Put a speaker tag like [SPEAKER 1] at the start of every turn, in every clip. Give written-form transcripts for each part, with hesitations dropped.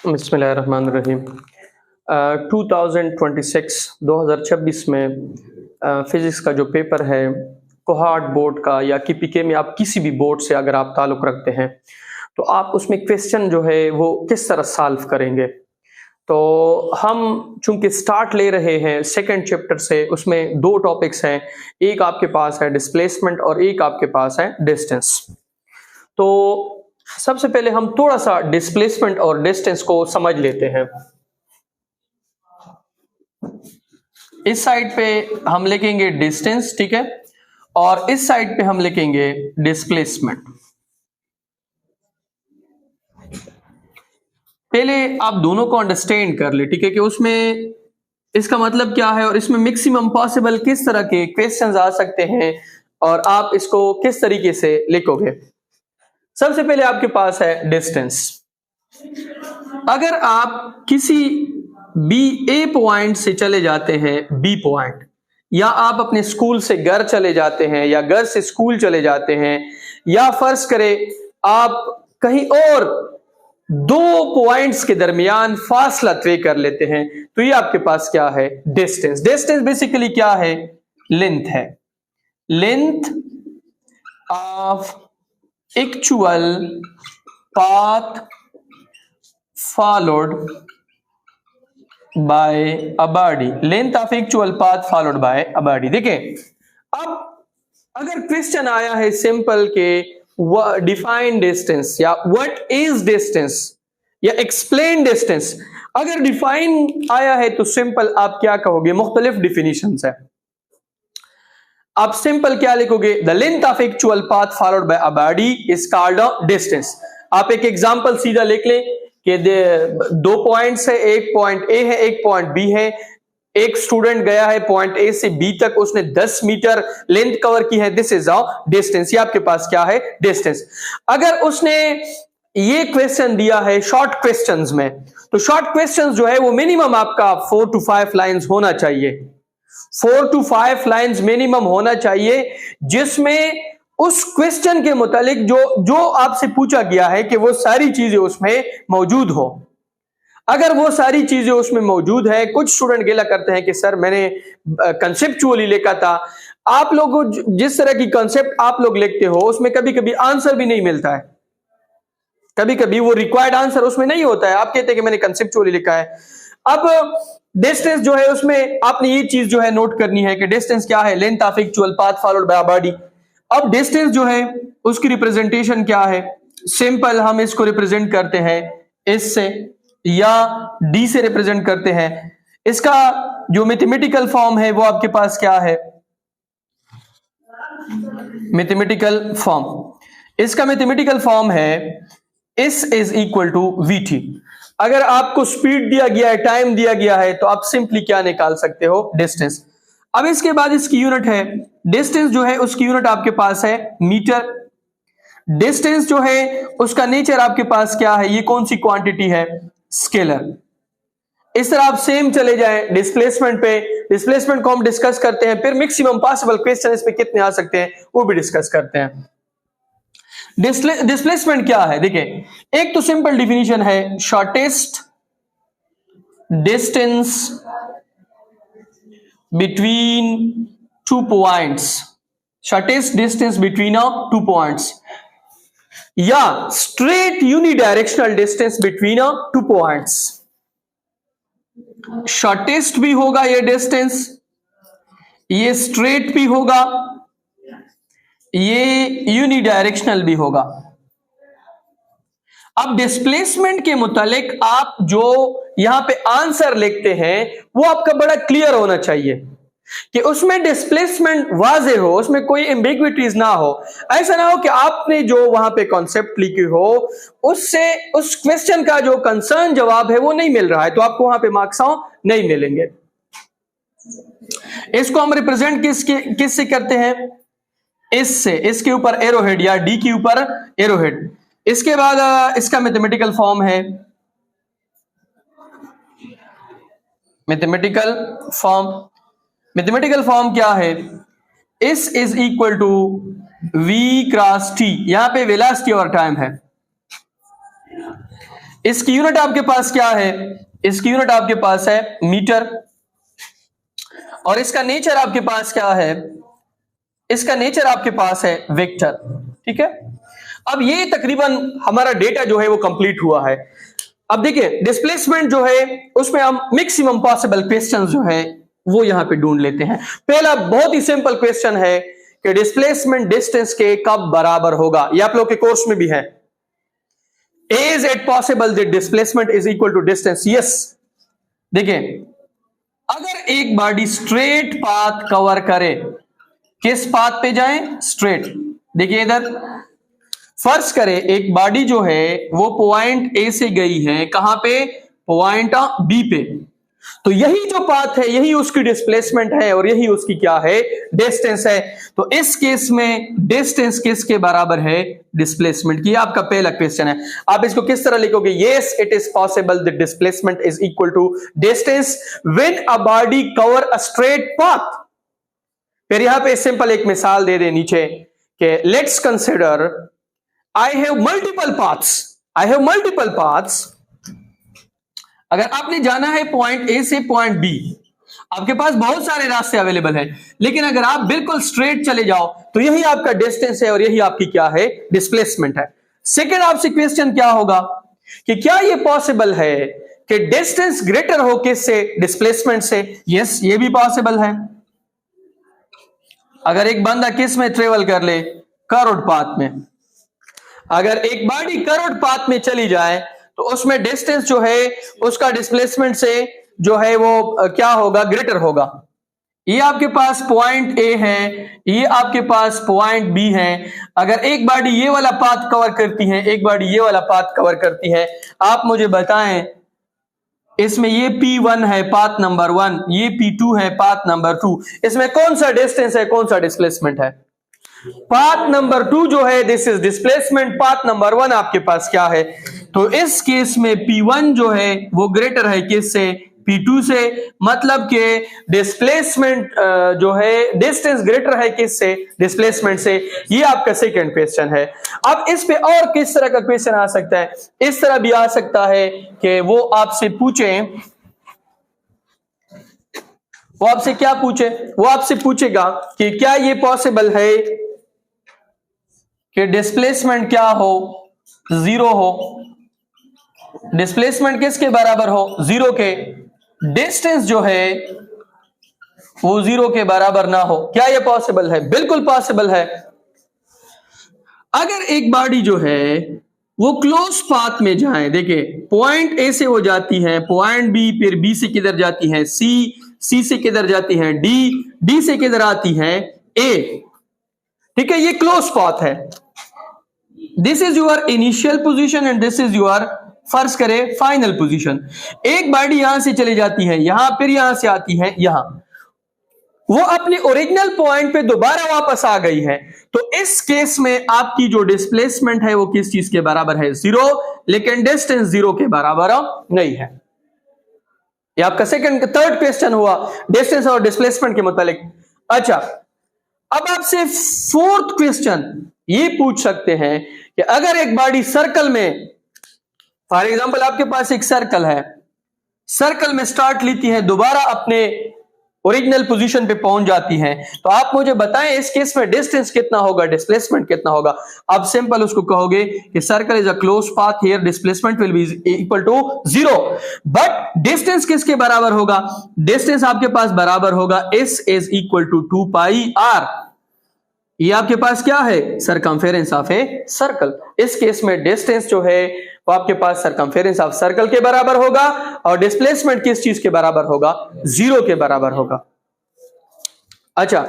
[SPEAKER 1] बिस्मिल्लाहिर्रहमानिर्रहीम। 2026 में फिजिक्स का जो पेपर है, कोहार्ट बोर्ड का या केपीके में, आप किसी भी बोर्ड से अगर आप ताल्लुक़ रखते हैं तो आप उसमें क्वेश्चन जो है वो किस तरह सॉल्व करेंगे। तो हम चूंकि स्टार्ट ले रहे हैं सेकंड चैप्टर से, उसमें दो टॉपिक्स हैं, एक आपके पास है डिस्प्लेसमेंट और एक आपके पास है डिस्टेंस। तो सबसे पहले हम थोड़ा सा डिस्प्लेसमेंट और डिस्टेंस को समझ लेते हैं। इस साइड पे हम लिखेंगे डिस्टेंस, ठीक है, और इस साइड पे हम लिखेंगे डिस्प्लेसमेंट। पहले आप दोनों को अंडरस्टैंड कर ले, ठीक है, कि उसमें इसका मतलब क्या है और इसमें मैक्सिमम पॉसिबल किस तरह के क्वेश्चंस आ सकते हैं और आप इसको किस तरीके से लिखोगे। सबसे पहले आपके पास है डिस्टेंस। अगर आप किसी ए पॉइंट से चले जाते हैं बी पॉइंट, या आप अपने स्कूल से घर चले जाते हैं या घर से स्कूल चले जाते हैं, या फर्ज करें आप कहीं और दो पॉइंट्स के दरमियान फासला तय कर लेते हैं, तो ये आपके पास क्या है, डिस्टेंस। डिस्टेंस बेसिकली क्या है, लेंथ है, length of actual path followed by a body, length of actual path followed by a body. देखें, अब अगर क्वेश्चन आया है सिंपल के डिफाइन डिस्टेंस या व्हाट इज डिस्टेंस या एक्सप्लेन डिस्टेंस, अगर डिफाइन आया है तो सिंपल आप क्या कहोगे, मुख्तलिफ डिफिनीशंस है। आप सिंपल क्या लिखोगे, the length of actual path followed by a body is called a distance. आप एक एग्जांपल सीधा लिख लें कि दो पॉइंट्स है, एक पॉइंट ए है, एक पॉइंट बी है। एक स्टूडेंट गया है पॉइंट ए से बी तक, उसने 10 मीटर लेंथ कवर की है, दिस इज अ डिस्टेंस। ये आपके पास क्या है, डिस्टेंस। अगर उसने ये क्वेश्चन दिया है शॉर्ट क्वेश्चंस में, तो शॉर्ट क्वेश्चंस जो है वो मिनिमम आपका 4 to 5 लाइंस होना चाहिए, 4 to 5 लाइंस मिनिमम होना चाहिए, जिसमें उस क्वेश्चन के मुतालिक जो आपसे पूछा गया है कि वो सारी चीजें उसमें मौजूद हो। अगर वो सारी चीजें उसमें मौजूद है, कुछ स्टूडेंट गिला करते हैं कि सर मैंने कंसेप्चुअली लिखा था। आप लोगों जिस तरह की कंसेप्ट आप लोग लिखते हो उसमें कभी कभी आंसर भी नहीं मिलता है, कभी कभी वो रिक्वायर्ड आंसर उसमें नहीं होता है, आप कहते हैं कि मैंने कंसेप्चुअली लिखा है। अब डिस्टेंस जो है उसमें आपने ये चीज जो है नोट करनी है कि डिस्टेंस क्या है, length of actual path followed by body. अब डिस्टेंस जो है उसकी रिप्रेजेंटेशन क्या है, सिंपल हम इसको रिप्रेजेंट करते हैं इस से, या डी से रिप्रेजेंट करते हैं। इसका जो मैथमेटिकल फॉर्म है वो आपके पास क्या है, मैथमेटिकल फॉर्म, इसका मैथमेटिकल फॉर्म है S is equal to VT। अगर आपको स्पीड दिया गया है, टाइम दिया गया है, तो आप सिंपली क्या निकाल सकते हो, डिस्टेंस। अब इसके बाद इसकी यूनिट है, डिस्टेंस जो है उसकी यूनिट आपके पास है मीटर। डिस्टेंस जो है उसका नेचर आपके पास क्या है, ये कौन सी क्वांटिटी है, स्केलर। इस तरह आप सेम चले जाएं डिस्प्लेसमेंट पे, डिस्प्लेसमेंट को हम डिस्कस करते हैं, फिर मैक्सिमम पॉसिबल क्वेश्चन इस पे कितने आ सकते हैं वो भी डिस्कस करते हैं। डिस्प्लेसमेंट क्या है, देखिए, एक तो सिंपल डिफिनीशन है, shortest distance between two points, shortest distance between two points, या straight unidirectional distance between two points. Shortest भी होगा ये डिस्टेंस, ये स्ट्रेट भी होगा, ये यूनिडायरेक्शनल भी होगा। अब डिस्प्लेसमेंट के मुतालिक आप जो यहां पे आंसर लिखते हैं वो आपका बड़ा क्लियर होना चाहिए कि उसमें डिस्प्लेसमेंट वाज़ेह हो, उसमें कोई एम्बिग्विटीज ना हो। ऐसा ना हो कि आपने जो वहां पे कॉन्सेप्ट लिखी हो उससे उस क्वेश्चन का जो कंसर्न जवाब है वो नहीं मिल रहा है, तो आपको वहां पे मार्क्स नहीं मिलेंगे। इसको हम रिप्रेजेंट किससे करते हैं, इससे, इसके ऊपर एरोहेड या डी के ऊपर एरोहेड। इसके बाद इसका मैथमेटिकल फॉर्म है, मैथमेटिकल फॉर्म क्या है, S is equal to V cross T। यहां पे वेलोसिटी और टाइम है, इसकी यूनिट आपके पास क्या है? इसकी यूनिट आपके पास है मीटर, और इसका नेचर आपके पास क्या है? इसका नेचर आपके पास है वेक्टर। ठीक है, अब ये तकरीबन हमारा डेटा जो है वो कंप्लीट हुआ है। अब देखिए डिस्प्लेसमेंट जो है उसमें हम मैक्सिमम पॉसिबल क्वेश्चंस जो है वो यहां पे ढूंढ लेते हैं। पहला बहुत ही सिंपल क्वेश्चन है कि डिस्प्लेसमेंट डिस्टेंस के कब बराबर होगा, ये आप लोग के कोर्स में भी है। Is it possible that displacement is equal to distance? Yes. देखिए अगर एक बॉडी स्ट्रेट पाथ कवर करे, किस पाथ पे जाएं? स्ट्रेट। देखिए इधर फर्ज करें एक बॉडी जो है वो पॉइंट ए से गई है, कहां पे? पॉइंट बी पे। तो यही जो पाथ है यही उसकी डिस्प्लेसमेंट है और यही उसकी क्या है? डिस्टेंस है। तो इस केस में डिस्टेंस किसके बराबर है? डिस्प्लेसमेंट की। आपका पहला क्वेश्चन है, आप इसको किस तरह लिखोगे? Yes it is possible that displacement is equal to distance when a body cover a straight path. फिर यहां पे सिंपल एक मिसाल दे दे नीचे कि let's consider I have multiple paths. I have multiple paths. अगर आपने जाना है पॉइंट ए से पॉइंट बी, आपके पास बहुत सारे रास्ते अवेलेबल हैं, लेकिन अगर आप बिल्कुल स्ट्रेट चले जाओ तो यही आपका डिस्टेंस है और यही आपकी क्या है? डिस्प्लेसमेंट है। सेकंड आपसे क्वेश्चन क्या होगा कि क्या यह पॉसिबल है कि डिस्टेंस ग्रेटर हो किससे? डिस्प्लेसमेंट से। यस ये भी पॉसिबल है। अगर एक बंदा किस में ट्रेवल कर ले? कर्व्ड पाथ में। अगर एक बॉडी कर्व्ड पाथ में चली जाए तो उसमें डिस्टेंस जो है उसका डिस्प्लेसमेंट से जो है वो क्या होगा? ग्रेटर होगा। ये आपके पास पॉइंट ए है, ये आपके पास पॉइंट बी है। अगर एक बॉडी ये वाला पाथ कवर करती है, एक बॉडी ये वाला पाथ कवर करती है, आप मुझे बताएं इसमें ये P1 है पाथ नंबर 1, ये P2 है पाथ नंबर 2, इसमें कौन सा डिस्टेंस है, कौन सा डिस्प्लेसमेंट है? पाथ नंबर 2 जो है this is displacement, path number 1 आपके पास क्या है? तो इस केस में P1 जो है वो ग्रेटर है किससे? P2 से। मतलब के डिस्प्लेसमेंट जो है डिस्टेंस ग्रेटर है किससे? डिस्प्लेसमेंट से। ये आपका सेकंड क्वेश्चन है। अब इस पे और किस तरह का क्वेश्चन आ सकता है? इस तरह भी आ सकता है कि वो आपसे पूछे, वो आपसे क्या पूछे? वो आपसे पूछेगा कि क्या ये पॉसिबल है कि डिस्प्लेसमेंट क्या हो? जीरो हो। डिस्प्लेसमेंट किसके बराबर हो? जीरो के। डिस्टेंस जो है वो जीरो के बराबर ना हो। क्या ये पॉसिबल है? बिल्कुल पॉसिबल है। अगर एक बॉडी जो है वो क्लोज पाथ में जाए, देखिए पॉइंट ए से हो जाती है पॉइंट बी, फिर बी से किधर जाती है? सी, सी से किधर जाती है? डी, डी से किधर आती है? ए। ठीक है, ये क्लोज पाथ है। This is your initial position and this is your फर्ज करें फाइनल पोजीशन। एक बॉडी यहां से चली जाती है यहां, फिर यहां से आती है यहां, वो अपने ओरिजिनल पॉइंट पे दोबारा वापस आ गई है। तो इस केस में आपकी जो डिस्प्लेसमेंट है वो किस चीज के बराबर है? जीरो। लेकिन डिस्टेंस जीरो के बराबर नहीं है। ये आपका थर्ड क्वेश्चन हुआ डिस्टेंस और डिस्प्लेसमेंट के मुतालिक। अच्छा, अब आपसे फोर्थ क्वेश्चन ये पूछ सकते हैं कि अगर एक बॉडी सर्कल में, फॉर एग्जांपल आपके पास एक सर्कल है, सर्कल में स्टार्ट लेती है, दोबारा अपने ओरिजिनल पोजीशन पे पहुंच जाती है, तो आप मुझे बताएं इस केस में डिस्टेंस कितना होगा, डिस्प्लेसमेंट कितना होगा? आप सिंपल उसको कहोगे कि circle is a close path, here displacement will be equal to zero, but distance किसके बराबर होगा? डिस्टेंस आपके पास बराबर होगा s is equal to 2 pi r। ये आपके पास क्या है? Circumference of a circle. इस केस में डिस्टेंस जो है वो आपके पास सरकमफेरेंस ऑफ सर्कल के बराबर होगा और डिस्प्लेसमेंट किस चीज के बराबर होगा? जीरो के बराबर होगा। अच्छा,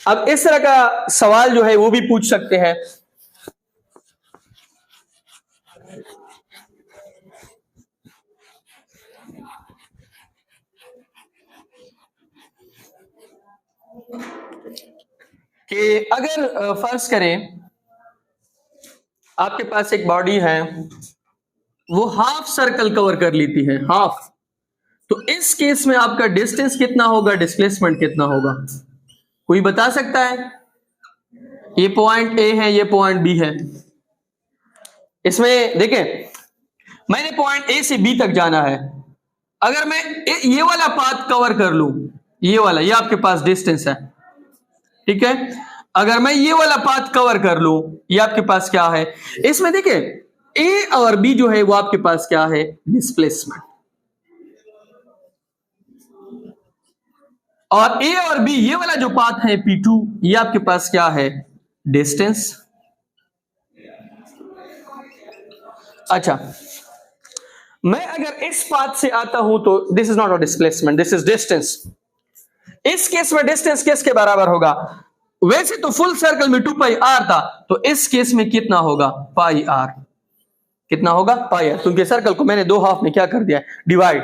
[SPEAKER 1] अब इस तरह का सवाल जो है वो भी पूछ सकते हैं कि अगर फर्ज करें आपके पास एक बॉडी है वो हाफ सर्कल कवर कर लेती है, हाफ, तो इस केस में आपका डिस्टेंस कितना होगा, डिस्प्लेसमेंट कितना होगा? कोई बता सकता है? ये पॉइंट ए है, ये पॉइंट बी है। इसमें देखें मैंने पॉइंट ए से बी तक जाना है। अगर मैं ये वाला पाथ कवर कर लूं, ये वाला, ये आपके पास डिस्टेंस है, ठीक है। अगर मैं ये वाला पाथ कवर कर लूं, ये आपके पास क्या है, इसमें देखिए ए और बी जो है वो आपके पास क्या है, डिस्प्लेसमेंट। और ए और बी ये वाला जो पाथ है P2, ये आपके पास क्या है, डिस्टेंस। अच्छा, मैं अगर इस पाथ से आता हूं तो this is not a displacement, this is distance. इस केस में डिस्टेंस किसके बराबर होगा, वैसे तो फुल सर्कल में 2 पाई आर था, तो इस केस में कितना होगा, पाई आर। कितना होगा, पाई आर, क्योंकि सर्कल को मैंने 2 हाफ में क्या कर दिया, डिवाइड।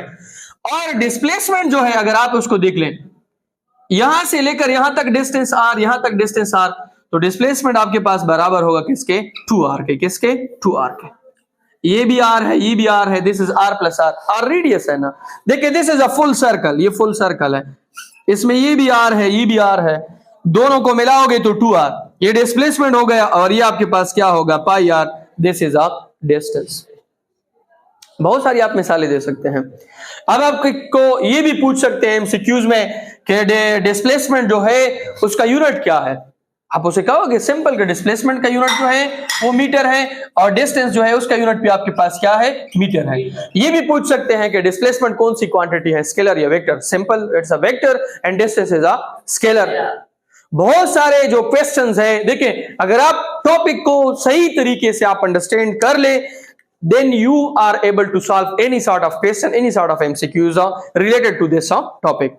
[SPEAKER 1] और डिस्प्लेसमेंट जो है अगर आप उसको देख लें, यहां से लेकर यहां तक डिस्टेंस आर, यहां तक डिस्टेंस आर, तो डिस्प्लेसमेंट आपके पास बराबर होगा किसके, 2r के। किसके, 2r के। ये भी आर है, ये भी आर है, this is R plus R, R radius है ना। देखिए this is a full circle, ये फुल सर्कल है, इसमें ये भी आर है, ये भी आर है, दोनों को मिलाओगे तो 2r, ये डिस्प्लेसमेंट हो गया, और ये आपके पास क्या होगा, pi r, this is a distance. बहुत सारी आप मिसालें दे सकते हैं। अब आपको ये भी पूछ सकते हैं एमसीक्यूज में कि डिस्प्लेसमेंट जो है उसका यूनिट क्या है। आप उसे कहोगे सिंपल के डिस्प्लेसमेंट का यूनिट जो है वो मीटर है, और डिस्टेंस जो है उसका यूनिट भी आपके पास क्या है, मीटर है। ये भी पूछ सकते हैं कि डिस्प्लेसमेंट कौन सी क्वांटिटी है, स्केलर या vector. Simple, it's a vector and distance is a scalar. बहुत सारे जो क्वेश्चंस है, देखिए अगर आप टॉपिक को सही तरीके से आप अंडरस्टैंड कर ले, then you are able to solve any sort of question, any sort of MCQs related to this topic.